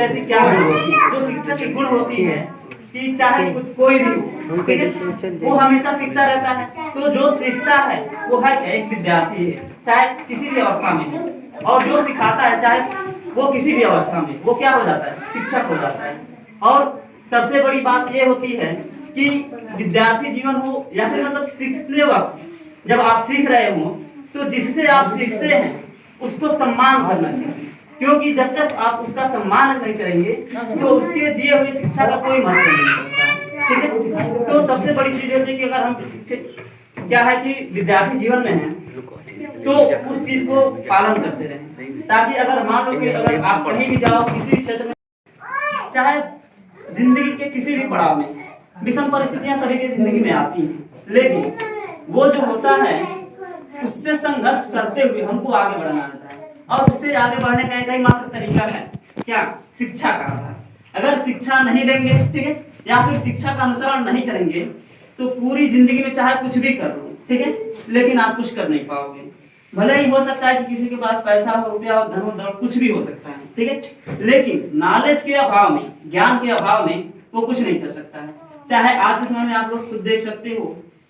ऐसी क्या गुण होती है? जो शिक्षक की गुण होती है कि चाहे कुछ कोई भी हो, ठीक है, वो हमेशा सीखता रहता है। तो जो सीखता है वो है क्या? एक विद्यार्थी है, चाहे किसी भी अवस्था में हो। और जो सिखाता है, चाहे वो किसी भी अवस्था में, वो क्या हो जाता है? शिक्षक हो जाता है। और सबसे बड़ी बात ये होती है कि विद्यार्थी जीवन हो या फिर मतलब सीखते वक्त जब आप सीख रहे हो तो जिससे आप सीखते हैं उसको सम्मान करना चाहिए, क्योंकि जब तक आप उसका सम्मान नहीं करेंगे तो उसके दिए हुए शिक्षा का कोई महत्व नहीं होता है, ठीक है। तो सबसे बड़ी चीज होती है कि अगर हम क्या है कि विद्यार्थी जीवन में है तो उस चीज को पालन करते रहें, ताकि अगर मान लो कि अगर आप कहीं भी जाओ, किसी भी क्षेत्र में, चाहे जिंदगी के किसी भी पड़ाव में विषम परिस्थितियां सभी की जिंदगी में आती हैं, लेकिन वो जो होता है उससे संघर्ष करते हुए हमको आगे बढ़ना रहता है। और उससे आगे बढ़ने का एक ही मात्र तरीका है, क्या? शिक्षा का आधार। अगर शिक्षा नहीं लेंगे, ठीक है, या फिर शिक्षा का अनुसरण नहीं करेंगे तो पूरी जिंदगी में चाहे कुछ भी कर लो, ठीक है, लेकिन आप कुछ कर नहीं पाओगे। भले ही हो सकता है कि किसी के पास पैसा हो, रुपया हो, धन हो, दौलत, कुछ भी हो सकता है, ठीक है, लेकिन नॉलेज के अभाव में, ज्ञान के अभाव में वो कुछ नहीं कर सकता है। चाहे आज के समय में आप लोग खुद देख सकते हो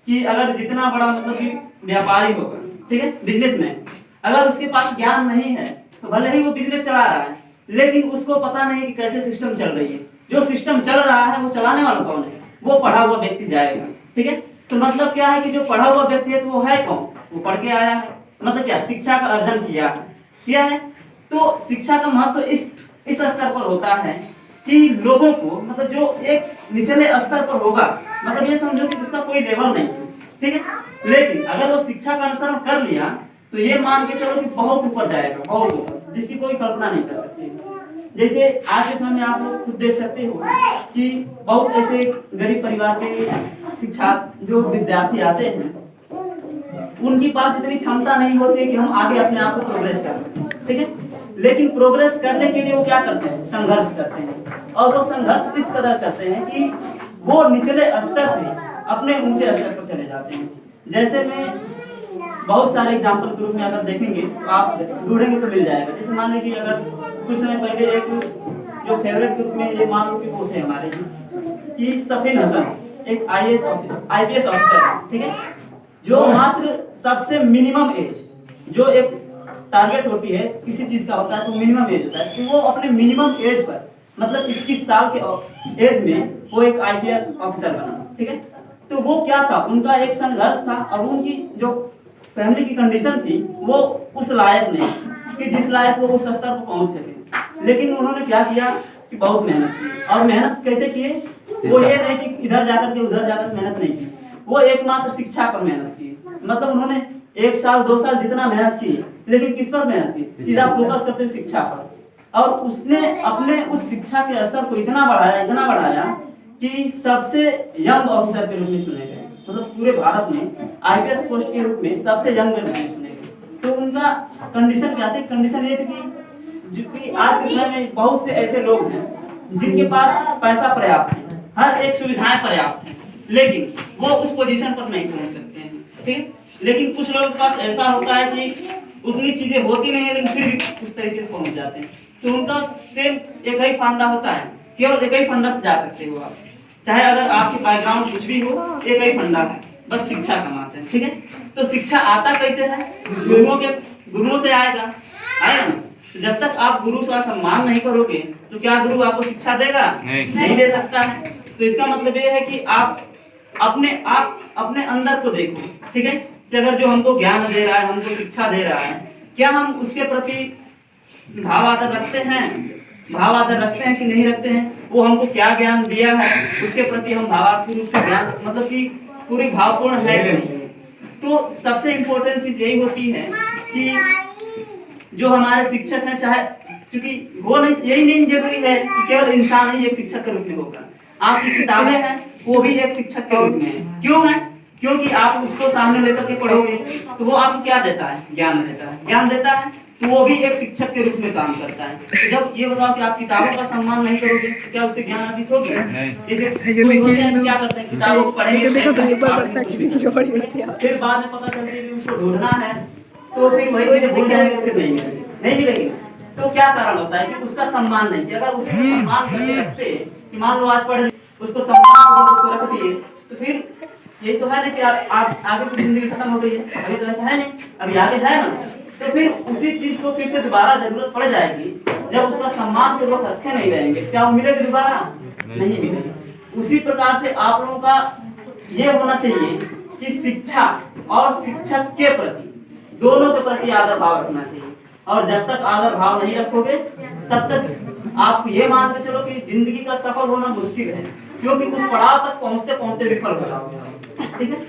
कि अगर जितना बड़ा मतलब कि व्यापारी होगा, ठीक है, बिजनेसमैन, अगर उसके पास ज्ञान नहीं है तो भले ही वो बिजनेस चला रहा है, लेकिन उसको पता नहीं कि कैसे सिस्टम चल रही है। जो सिस्टम चल रहा है वो चलाने वाला कौन है? वो पढ़ा हुआ व्यक्ति जाएगा, ठीक है। तो मतलब क्या है कि जो पढ़ा हुआ व्यक्ति है तो वो है कौन? वो पढ़ के आया है, मतलब क्या? शिक्षा का अर्जन किया है। तो शिक्षा का महत्व इस स्तर पर होता है कि लोगों को, मतलब जो एक निचले स्तर पर होगा, मतलब ये समझो कि उसका कोई लेवल नहीं है, ठीक है, लेकिन अगर वो शिक्षा का अनुसरण कर लिया तो ये मान के चलो कि बहुत ऊपर जाएगा, बहुत ऊपर, जिसकी कोई कल्पना नहीं कर सकती। जैसे आज के समय में आप लोग खुद देख सकते हो कि बहुत ऐसे गरीब परिवार के शिक्षा जो विद्यार्थी आते हैं उनके पास इतनी क्षमता नहीं होती कि हम आगे अपने आप को प्रोग्रेस कर सकें, ठीक है, लेकिन प्रोग्रेस करने के लिए वो क्या करते हैं? संघर्ष करते हैं। और वो संघर्ष इस कदर करते हैं कि वो निचले स्तर से अपने ऊंचे स्तर पर चले जाते हैं। जैसे में बहुत सारे एग्जाम्पल के रूप में अगर देखेंगे तो आप ढूंढेंगे तो मिल जाएगा। जैसे मान लीजिए अगर कुछ समय पहले एक जो फेवरेट के रूप में ये मान लो कि वो थे हमारे कि सफीन हसन, एक आईपीएस ऑफिसर, ठीक है, जो मात्र सबसे मिनिमम एज, जो एक टारगेट होती है किसी चीज का होता है तो मिनिमम एज होता है, तो वो अपने मिनिमम एज पर, मतलब 21 साल के एज में वो एक आईपीएस ऑफिसर बना, ठीक है। तो वो क्या था? उनका एक संघर्ष था और उनकी जो फैमिली की कंडीशन थी वो उस लायक नहीं कि जिस लायक वो उस स्तर पर पहुंच सके, लेकिन उन्होंने क्या किया कि बहुत मेहनत की। और मेहनत कैसे किए? वो ये नहीं कि इधर जाकर के उधर जाकर मेहनत नहीं की, वो एकमात्र शिक्षा पर मेहनत की। मतलब उन्होंने 1 साल 2 साल जितना मेहनत की, लेकिन किस पर मेहनत की? सीधा फोकस करते हुए शिक्षा पर। और उसने अपने उस शिक्षा के स्तर को इतना बढ़ाया कि सबसे यंग ऑफिसर के रूप में चुने गए, मतलब पूरे भारत में आईपीएस पोस्ट के रूप में सबसे यंग के रूप में चुने गए। तो उनका कंडीशन क्या थी? कंडीशन ये थी कि आज के समय में बहुत से ऐसे लोग हैं जिनके पास पैसा पर्याप्त है, हर एक सुविधाएं पर्याप्त है, लेकिन वो उस पोजीशन पर नहीं पहुंच सकते हैं, ठीक है। लेकिन कुछ लोगों के पास ऐसा होता है कि उतनी चीजें होती नहीं है लेकिन फिर भी उस तरीके से पहुंच जाते हैं। तो उनका सेम एक ही फंडा होता है, केवल एक ही फंडा से जा सकते हो आप, चाहे अगर आपके बैकग्राउंड कुछ भी हो, एक ही फंडा है, बस शिक्षा कमाते हैं, ठीक है। तो शिक्षा आता कैसे है? गुरुओं से आएगा ना। जब तक आप गुरु का सम्मान नहीं करोगे तो क्या गुरु आपको शिक्षा देगा? नहीं दे सकता है। तो इसका मतलब ये है कि आप अपने अंदर को देखो, ठीक है, कि अगर जो हमको ज्ञान दे रहा है, हमको शिक्षा दे रहा है, क्या हम उसके प्रति भाव आदर रखते हैं कि नहीं रखते हैं? वो हमको क्या ज्ञान दिया है उसके प्रति हम भावार्थी रूप से ज्ञान, मतलब कि पूरी भावपूर्ण है कि नहीं है। तो सबसे इम्पोर्टेंट चीज यही होती है कि जो हमारे शिक्षक हैं, चाहे क्योंकि वो नहीं, यही नहीं जरूरी है कि केवल इंसान ही एक शिक्षक के रूप में होगा। आपकी किताबें हैं वो भी एक शिक्षक के रूप में है। क्यों है? क्योंकि आप उसको सामने लेकर के पढ़ोगे तो वो आपको क्या देता है? ज्ञान देता है, तो वो भी एक शिक्षक के रूप में काम करता है। तो जब ये बताओ कि आप किताबों का सम्मान नहीं करोगे तो क्या उससे ज्ञान अर्जित होगी? जैसे क्या करते हैं, किताबों को पढ़ेंगे, फिर बाद में पता चलती है कि उसको ढूंढना है तो फिर वही चीजें भूल जाएंगे, फिर नहीं मिलेगी। तो क्या कारण होता है कि उसका सम्मान नहीं किया। अगर उसे सम्मान करके रखते कि मान लो आज पढ़ उसको सम्मान उसको रख दिए, तो फिर यही तो है ना कि आप आगे की जिंदगी खत्म हो गई है। अभी तो ऐसा है नहीं, अभी आगे है ना, तो फिर उसी चीज को फिर से दोबारा जरूरत पड़ जाएगी। जब उसका सम्मान पूर्वक रखे नहीं रहेंगे, क्या वो मिलेगी दोबारा? नहीं मिलेगी। उसी प्रकार से आप लोगों का ये होना चाहिए कि शिक्षा और शिक्षक के प्रति, दोनों के प्रति आदर भाव रखना चाहिए। और जब तक आदर भाव नहीं रखोगे तब तक आप ये मान के चलो कि जिंदगी का सफल होना मुश्किल है, क्योंकि उस पड़ाव तक पहुंचते पहुंचते विफल हो जाओगे। ठीक है।